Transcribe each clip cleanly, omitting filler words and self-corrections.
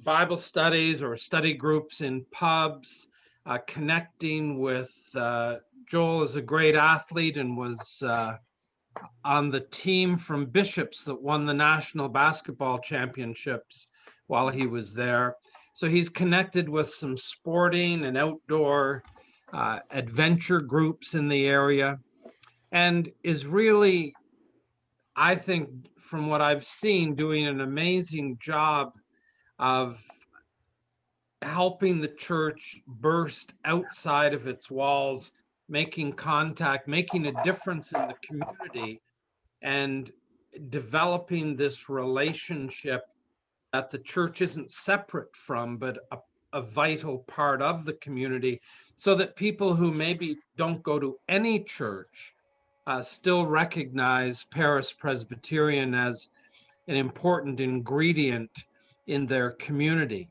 Bible studies or study groups in pubs, connecting with Joel is a great athlete and was on the team from Bishops that won the national basketball championships while he was there. So he's connected with some sporting and outdoor adventure groups in the area and is really, I think, from what I've seen, doing an amazing job of helping the church burst outside of its walls, making contact, making a difference in the community, and developing this relationship that the church isn't separate from, but a vital part of the community, so that people who maybe don't go to any church still recognize Paris Presbyterian as an important ingredient in their community.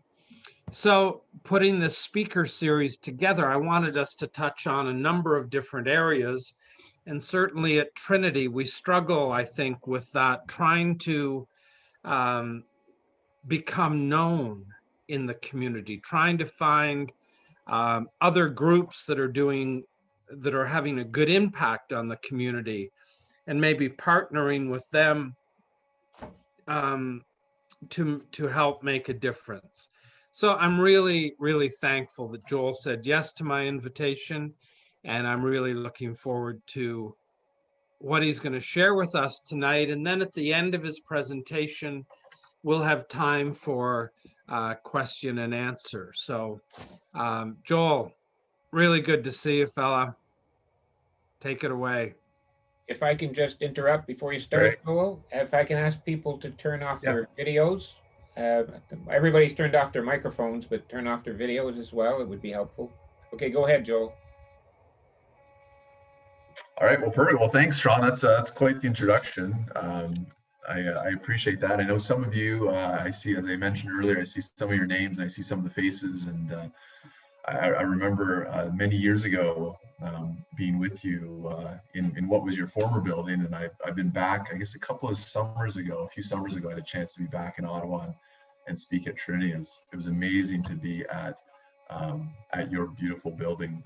So, putting this speaker series together, I wanted us to touch on a number of different areas. And certainly at Trinity, we struggle, I think, with that, trying to become known in the community, trying to find other groups that are having a good impact on the community, and maybe partnering with them to help make a difference. So I'm really, really thankful that Joel said yes to my invitation, and I'm really looking forward to what he's going to share with us tonight. And then at the end of his presentation, we'll have time for question and answer. So, Joel, really good to see you, fella. Take it away. If I can just interrupt before you start, Joel, if I can ask people to turn off their videos. Everybody's turned off their microphones, but turn off their videos as well. It would be helpful. Okay, go ahead, Joel. All right, well, perfect. Well, thanks, Sean. That's quite the introduction. I appreciate that. I know some of you, I see, as I mentioned earlier, I see some of your names and I see some of the faces, and I remember many years ago being with you in what was your former building, and I've been back, I guess, a few summers ago, I had a chance to be back in Ottawa and speak at Trinity. It was amazing to be at your beautiful building.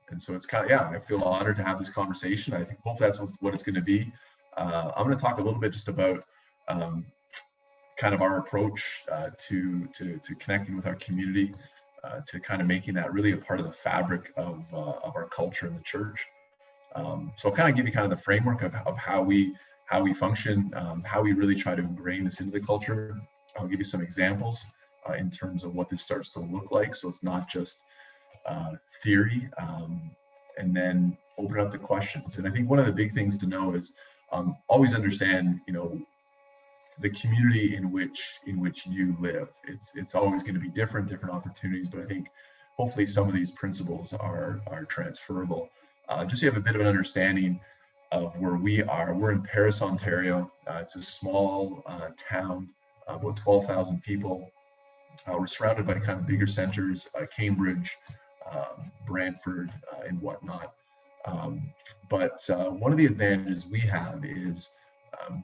And so it's kind of, I feel honored to have this conversation. I think hopefully that's what it's going to be. I'm going to talk a little bit just about kind of our approach to connecting with our community, to kind of making that really a part of the fabric of our culture in the church. So I'll kind of give you kind of the framework of how we function, how we really try to ingrain this into the culture. I'll give you some examples in terms of what this starts to look like, so it's not just theory, and then open up to questions. And I think one of the big things to know is always understand, the community in which you live. It's always going to be different opportunities, but I think hopefully some of these principles are transferable. Just so you have a bit of an understanding of where we are. We're in Paris, Ontario. It's a small town, about 12,000 people. We're surrounded by kind of bigger centers, Cambridge, Brantford, and whatnot. But one of the advantages we have is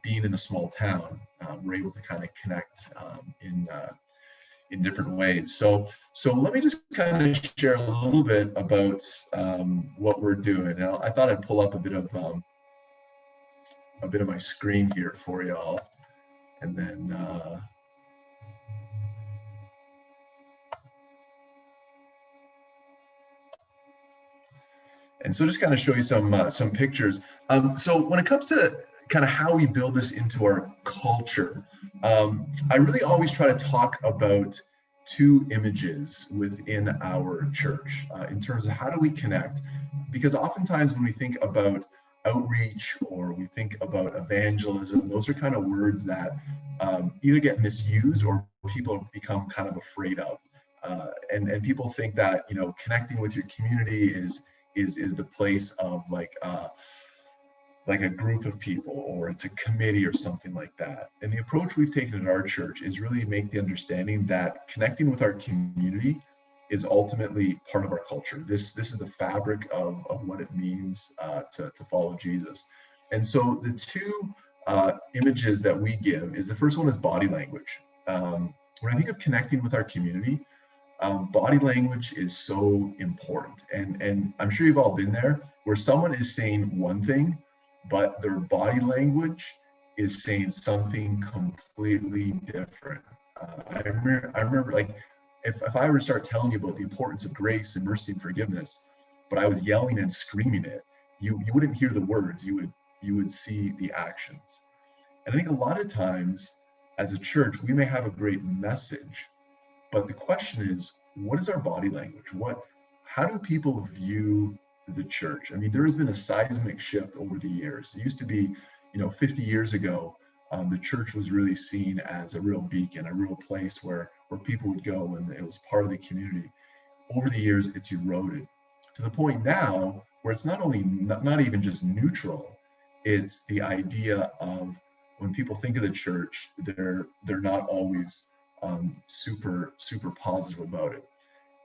being in a small town. We're able to kind of connect in different ways. So let me just kind of share a little bit about what we're doing. Now, I thought I'd pull up a bit of my screen here for y'all, and then. And so just kind of show you some pictures. So when it comes to kind of how we build this into our culture, I really always try to talk about two images within our church in terms of how do we connect. Because oftentimes when we think about outreach or we think about evangelism, those are kind of words that either get misused or people become kind of afraid of. And people think that, connecting with your community is the place of like a group of people, or it's a committee or something like that. And the approach we've taken at our church is really make the understanding that connecting with our community is ultimately part of our culture. This is the fabric of what it means to follow Jesus. And so the two images that we give is, the first one is body language. when I think of connecting with our community, body language is so important. And I'm sure you've all been there where someone is saying one thing, but their body language is saying something completely different. I remember like, if I were to start telling you about the importance of grace and mercy and forgiveness, but I was yelling and screaming it, you wouldn't hear the words, you would see the actions. And I think a lot of times as a church, we may have a great message, but the question is, what is our body language? How do people view the church? I mean, there has been a seismic shift over the years. It used to be, 50 years ago, the church was really seen as a real beacon, a real place where people would go and it was part of the community. Over the years, it's eroded to the point now where it's not only not even just neutral, it's the idea of when people think of the church, they're not always super positive about it.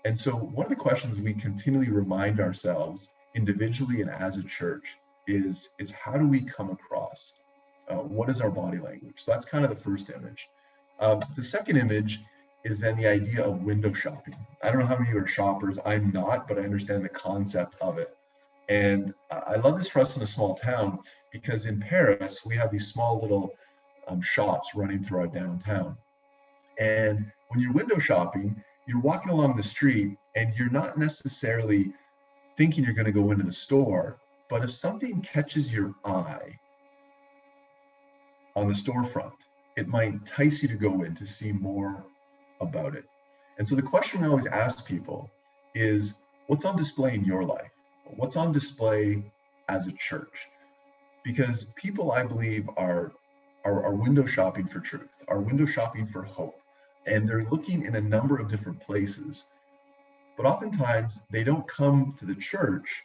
And so one of the questions we continually remind ourselves individually and as a church is how do we come across? What is our body language? So that's kind of the first image. The second image is then the idea of window shopping. I don't know how many of you are shoppers. I'm not, but I understand the concept of it. And I love this for us in a small town because in Paris, we have these small little shops running through our downtown. And when you're window shopping, you're walking along the street and you're not necessarily thinking you're going to go into the store, but if something catches your eye on the storefront, it might entice you to go in to see more about it. And so the question we always ask people is, what's on display in your life? What's on display as a church? Because people, I believe, are window shopping for truth, are window shopping for hope. And they're looking in a number of different places. But oftentimes they don't come to the church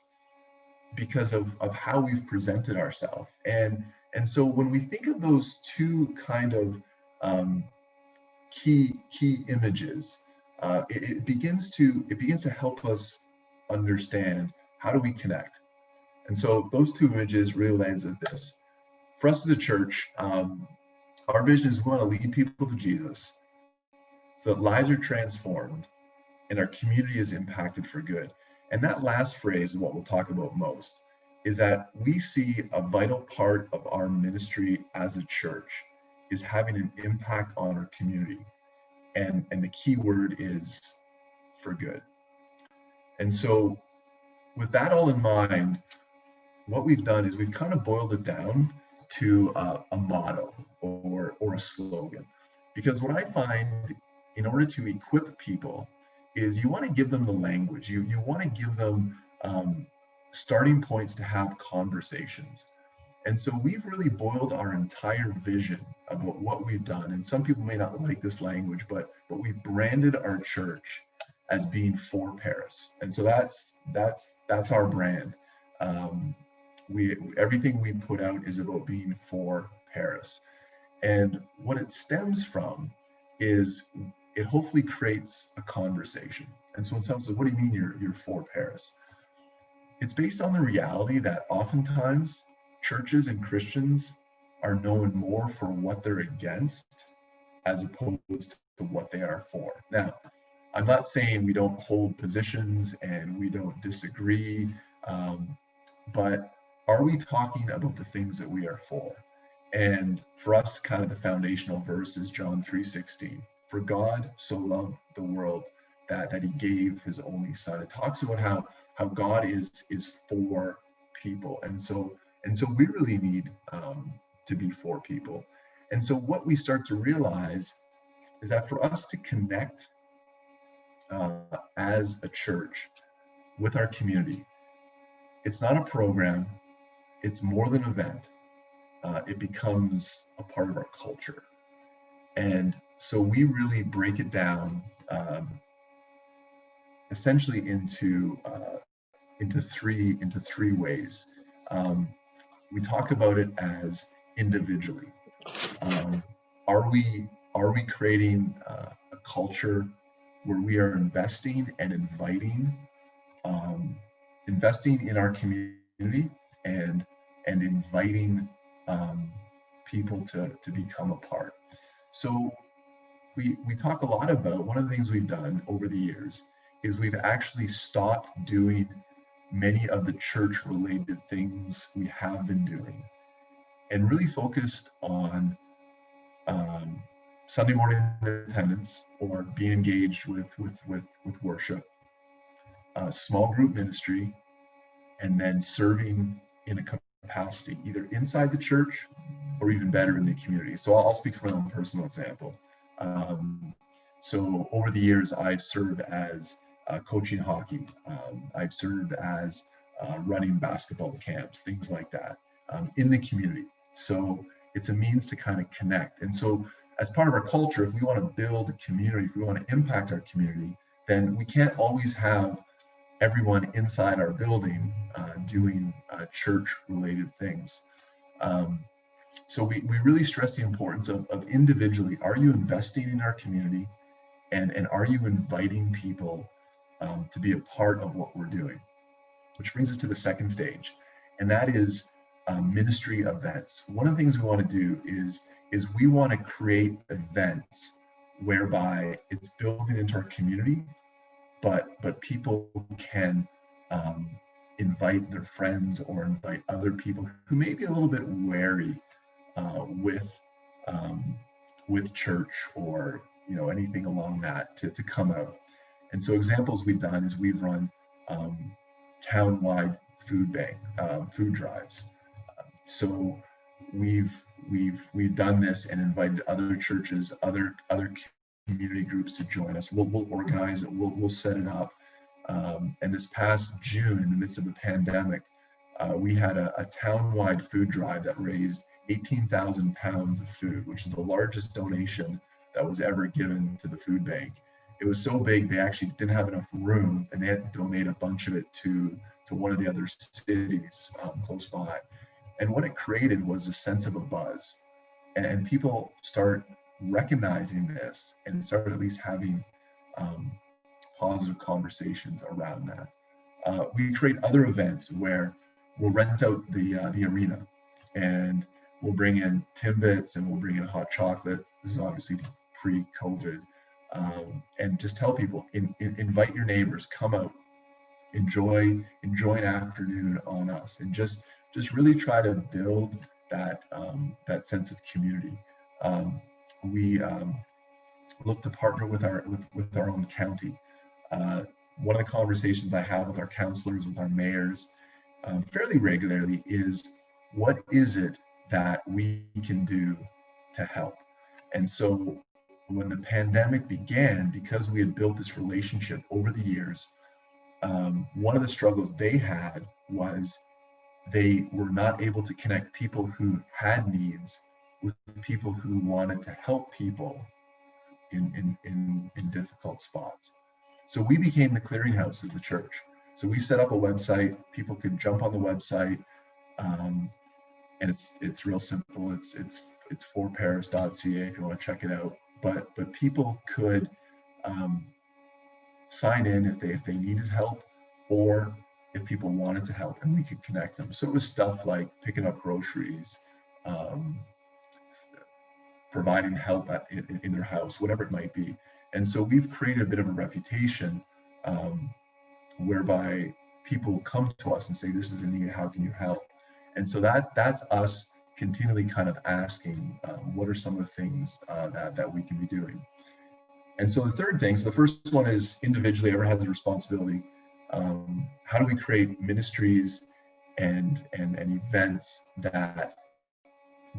because of how we've presented ourselves. And so when we think of those two kind of key images, it begins to help us understand how do we connect. And so those two images really lands at this. For us as a church, our vision is we want to lead people to Jesus so that lives are transformed and our community is impacted for good. And that last phrase is what we'll talk about most, is that we see a vital part of our ministry as a church is having an impact on our community. And the key word is for good. And so with that all in mind, what we've done is we've kind of boiled it down to a motto or a slogan. Because what I find in order to equip people is you want to give them the language. You want to give them starting points to have conversations. And so we've really boiled our entire vision about what we've done. And some people may not like this language, but we've branded our church as being for Paris. And so that's our brand. Everything we put out is about being for Paris. And what it stems from is it hopefully creates a conversation. And so when someone says, what do you mean you're for Paris? It's based on the reality that oftentimes churches and Christians are known more for what they're against as opposed to what they are for. Now, I'm not saying we don't hold positions and we don't disagree, but are we talking about the things that we are for? And for us, kind of the foundational verse is John 3:16. For God so loved the world that he gave his only son. It talks about how God is for people. And so we really need to be for people. And so what we start to realize is that for us to connect as a church with our community, it's not a program, it's more than an event. It becomes a part of our culture. And so we really break it down essentially into three ways. We talk about it as individually. Are we creating a culture where we are investing and inviting, investing in our community and inviting people to become a part? So we talk a lot about, one of the things we've done over the years is we've actually stopped doing many of the church related things we have been doing and really focused on Sunday morning attendance or being engaged with worship, small group ministry, and then serving in a capacity either inside the church or even better in the community. So I'll speak from my own personal example. So over the years, I've served as coaching hockey. I've served as running basketball camps, things like that, in the community. So it's a means to kind of connect. And so as part of our culture, if we want to build a community, if we want to impact our community, then we can't always have everyone inside our building doing church-related things. So we really stress the importance of individually, are you investing in our community, and are you inviting people to be a part of what we're doing? Which brings us to the second stage, and that is ministry events. One of the things we want to do is we want to create events whereby it's building into our community, but people can invite their friends or invite other people who may be a little bit wary with church or anything along that to come out. And so examples we've done is we've run town-wide food drives. So we've done this and invited other churches, other community groups to join us. We'll organize it. We'll set it up. And this past June, in the midst of the pandemic, we had a town-wide food drive that raised 18,000 pounds of food, which is the largest donation that was ever given to the food bank. It was so big they actually didn't have enough room, and they had to donate a bunch of it to one of the other cities close by. And what it created was a sense of a buzz, and people start recognizing this and start at least having positive conversations around that. We create other events where we'll rent out the arena, and we'll bring in Timbits and we'll bring in hot chocolate. This is obviously pre-COVID, and just tell people, invite your neighbors, come out, enjoy an afternoon on us, and just really try to build that sense of community. We look to partner with our own county. One of the conversations I have with our councillors, with our mayors, fairly regularly is, what is it that we can do to help? And so when the pandemic began, because we had built this relationship over the years, one of the struggles they had was they were not able to connect people who had needs with people who wanted to help people in difficult spots. So we became the clearinghouse as the church. So we set up a website. People could jump on the website, and it's real simple. It's forparis.ca if you want to check it out. But people could sign in if they needed help, or if people wanted to help, and we could connect them. So it was stuff like picking up groceries, providing help in their house, whatever it might be. And so we've created a bit of a reputation whereby people come to us and say, this is a need, how can you help? And so that's us continually kind of asking, what are some of the things that we can be doing? And so the third thing, so the first one is individually, everyone has a responsibility. How do we create ministries and events that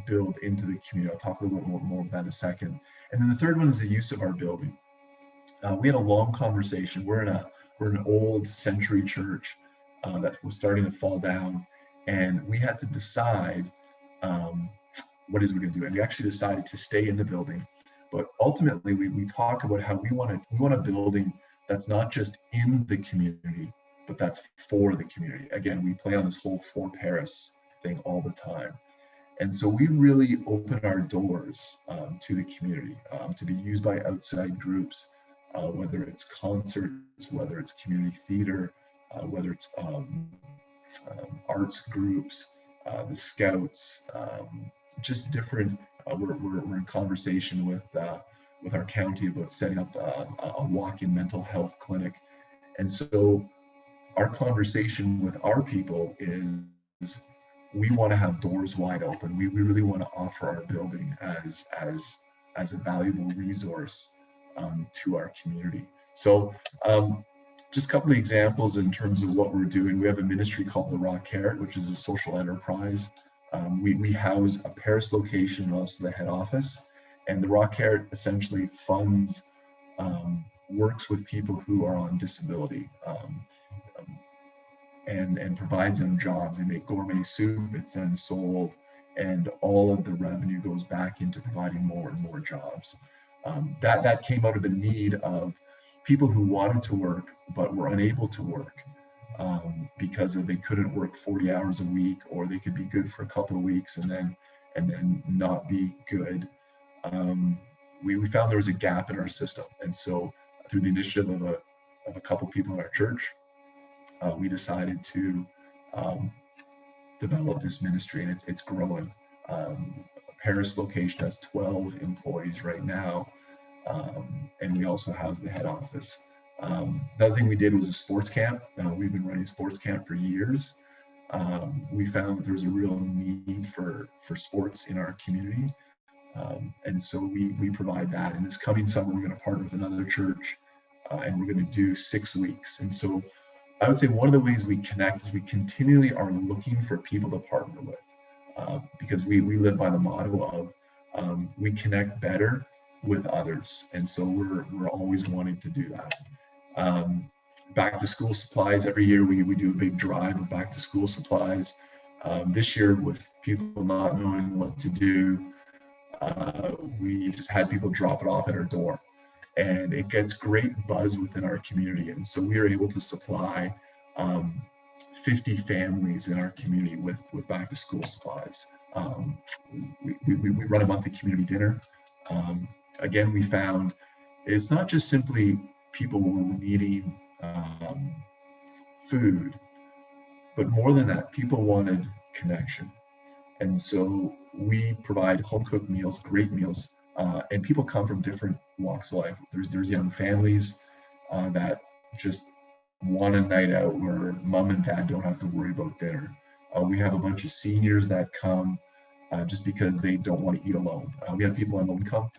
build into the community? I'll talk a little bit more about that in a second. And then the third one is the use of our building. We had a long conversation. We're an old century church that was starting to fall down, and we had to decide what is we're going to do. And we actually decided to stay in the building, but ultimately we talk about how we want a building that's not just in the community, but that's for the community. Again, we play on this whole For Paris thing all the time. And so we really open our doors to the community, to be used by outside groups, whether it's concerts, whether it's community theater, whether it's arts groups, the Scouts, just different. We're in conversation with with our county about setting up a walk-in mental health clinic. And so our conversation with our people is we want to have doors wide open. We really want to offer our building as a valuable resource to our community. So just a couple of examples in terms of what we're doing. We have a ministry called the Raw Carrot, which is a social enterprise. We house a Paris location and also the head office. And the Raw Carrot essentially funds, works with people who are on disability, and provides them jobs. They make gourmet soup, it's then sold, and all of the revenue goes back into providing more and more jobs. That came out of the need of people who wanted to work but were unable to work because they couldn't work 40 hours a week, or they could be good for a couple of weeks and then not be good. We found there was a gap in our system, and so through the initiative of a couple people in our church, we decided to develop this ministry, and it's growing. Paris location has 12 employees right now, and we also house the head office. Another thing we did was a sports camp. We've been running sports camp for years. We found that there was a real need for sports in our community, and so we provide that. And this coming summer, we're going to partner with another church, and we're going to do 6 weeks. And so I would say one of the ways we connect is we continually are looking for people to partner with, because we live by the motto of we connect better with others, and so we're always wanting to do that. Back to school supplies, every year we do a big drive of back to school supplies. This year, with people not knowing what to do, we just had people drop it off at our door, and it gets great buzz within our community. And so we are able to supply 50 families in our community with back to school supplies. We run a monthly community dinner. Again, we found it's not just simply people were needing food, but more than that, people wanted connection. And so we provide home cooked meals, great meals, and people come from different walks of life. There's young families that just want a night out where mom and dad don't have to worry about dinner. We have a bunch of seniors that come just because they don't want to eat alone. We have people on low income,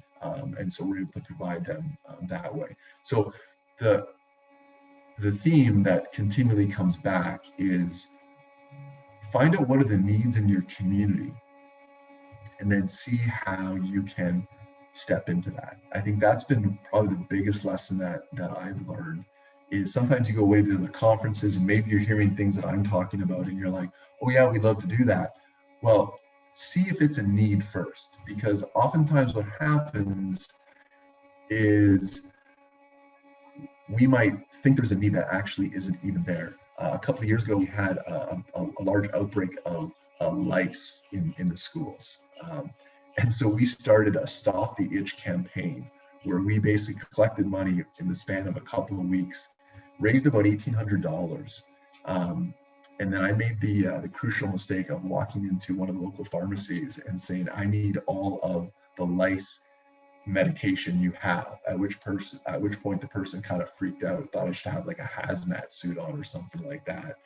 and so we're able to provide them that way. So the theme that continually comes back is find out what are the needs in your community, and then see how you can step into that. I think that's been probably the biggest lesson that I've learned, is sometimes you go away to the conferences and maybe you're hearing things that I'm talking about and you're like, oh yeah, we'd love to do that. Well, see if it's a need first, because oftentimes what happens is we might think there's a need that actually isn't even there. A couple of years ago, we had a large outbreak of lice in the schools. And so we started a Stop the Itch campaign, where we basically collected money in the span of a couple of weeks, raised about $1,800. And then I made the crucial mistake of walking into one of the local pharmacies and saying, I need all of the lice medication you have, at which point the person kind of freaked out, thought I should have like a hazmat suit on or something like that.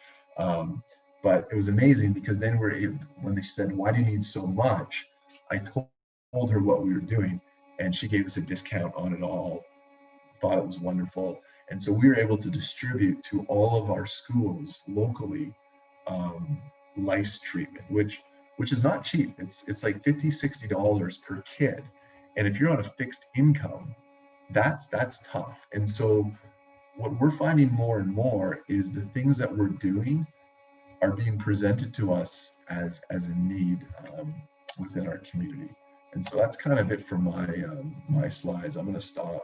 But it was amazing, because then when they said, why do you need so much? I told her what we were doing, and she gave us a discount on it all, thought it was wonderful. And so we were able to distribute to all of our schools locally lice treatment, which is not cheap. It's like $50, $60 per kid. And if you're on a fixed income, that's tough. And so what we're finding more and more is the things that we're doing are being presented to us as a need within our community. And so that's kind of it for my slides. I'm going to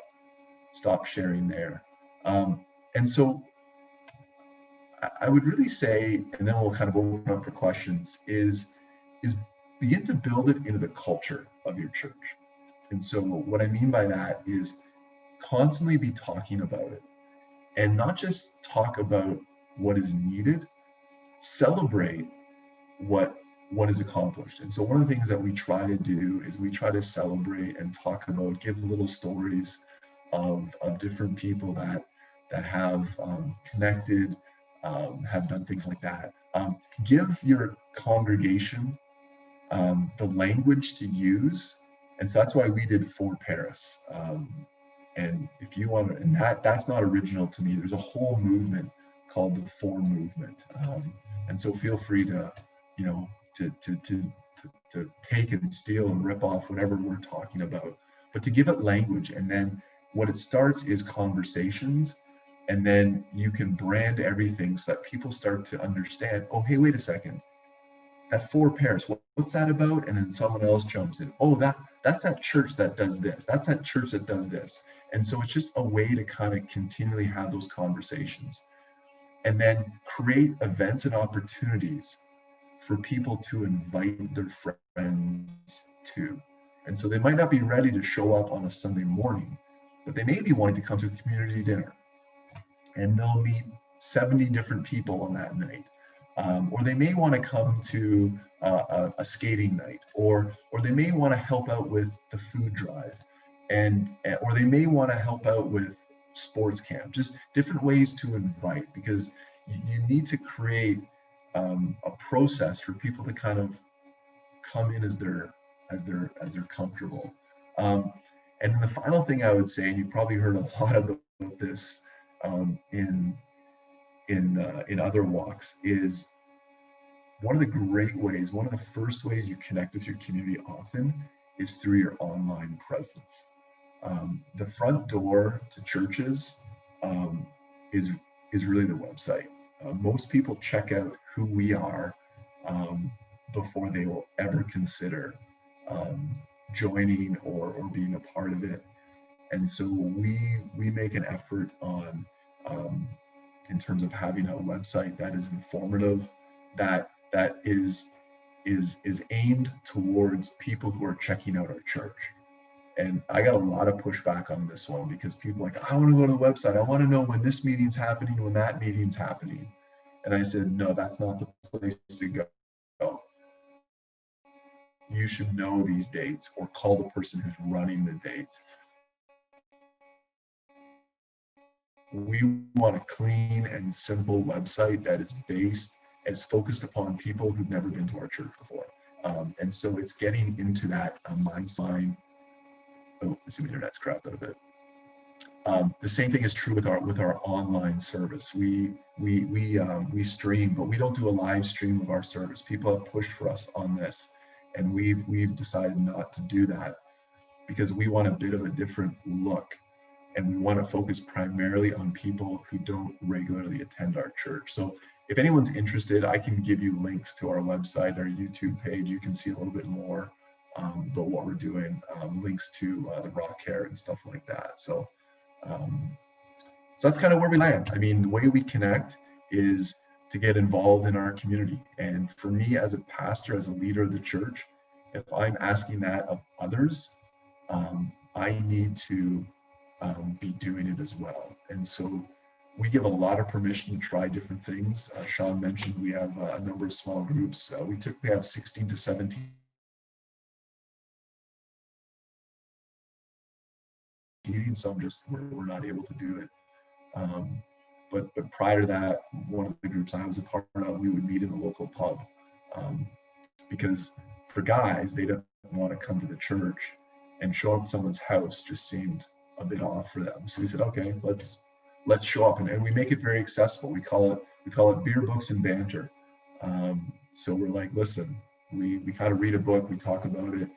stop sharing there. And so I would really say, and then we'll kind of open up for questions, is begin to build it into the culture of your church. And so what I mean by that is constantly be talking about it, and not just talk about what is needed, celebrate what what is accomplished. And so one of the things that we try to do is we try to celebrate and talk about, give little stories of different people that have connected, have done things like that. Give your congregation the language to use. And so that's why we did For Paris. And if you want to, and that's not original to me, there's a whole movement called the For movement. And so feel free to, you know, to take and steal and rip off whatever we're talking about, but to give it language. And then what it starts is conversations, and then you can brand everything so that people start to understand, oh, hey, wait a second, that For Paris, what's that about? And then someone else jumps in, oh, that's that church that does this, that's that church that does this. And so it's just a way to kind of continually have those conversations, and then create events and opportunities for people to invite their friends to. And so they might not be ready to show up on a Sunday morning, but they may be wanting to come to a community dinner, and they'll meet 70 different people on that night. Or they may want to come to a skating night, or they may want to help out with the food drive, or they may want to help out with sports camp. Just different ways to invite, because you need to create a process for people to kind of come in as they're comfortable. And then the final thing I would say, and you probably heard a lot about this in other walks, is one of the great ways, one of the first ways you connect with your community often is through your online presence. The front door to churches is really the website. Most people check out who we are before they will ever consider joining or being a part of it. And so we make an effort on in terms of having a website that is informative, that is aimed towards people who are checking out our church. And I got a lot of pushback on this one, because people are like, I want to go to the website, I want to know when this meeting's happening, when that meeting's happening. And I said, no, that's not the place to go. You should know these dates, or call the person who's running the dates. We want a clean and simple website that is focused upon people who've never been to our church before. And so it's getting into that mindset. Oh, I see the internet's crapped out a bit. The same thing is true with our online service. We stream, but we don't do a live stream of our service. People have pushed for us on this, and we've decided not to do that, because we want a bit of a different look, and we want to focus primarily on people who don't regularly attend our church. So if anyone's interested, I can give you links to our website, our YouTube page. You can see a little bit more about what we're doing, links to the Rock Hair and stuff like that. So that's kind of where we land. I mean, the way we connect is to get involved in our community. And for me, as a pastor, as a leader of the church, if I'm asking that of others, I need to be doing it as well. And so we give a lot of permission to try different things. Sean mentioned we have a number of small groups. We typically have 16 to 17 meetings. Some just we're not able to do it. But prior to that, one of the groups I was a part of, we would meet in a local pub, because for guys, they don't want to come to the church, and show up at someone's house just seemed a bit off for them. So we said, okay, let's show up, and we make it very accessible. We call it beer, books, and banter. So we're like, listen, we kind of read a book, we talk about it.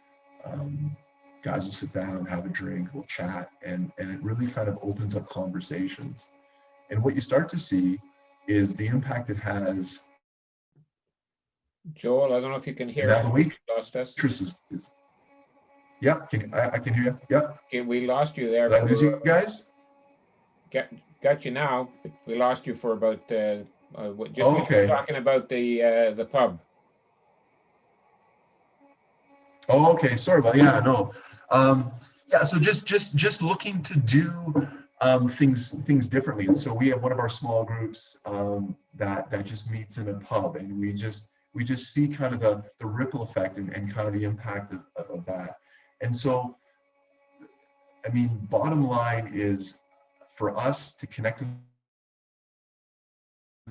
Guys will sit down, have a drink, we'll chat, and it really kind of opens up conversations. And what you start to see is the impact it has. Joel, I don't know if you can hear Now us. the We lost us. waitress yep, I can hear you. Yep. Okay, we lost you there. Did I lose you guys? Got you now. We lost you for about just when you Okay. were talking about the pub. Oh, okay. Sorry about no. Yeah. So just looking to do things differently. And so we have one of our small groups that just meets in a pub, and we we just see kind of the ripple effect and kind of the impact of that. And so, I mean, bottom line is for us to connect with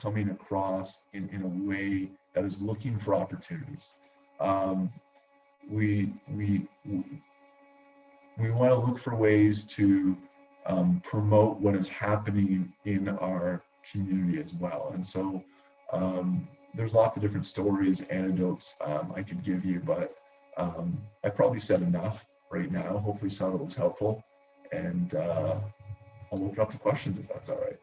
coming across in a way that is looking for opportunities. We want to look for ways to promote what is happening in our community as well. And so there's lots of different stories, anecdotes I could give you, but I probably said enough right now. Hopefully some of it was helpful, and I'll open up to questions if that's all right.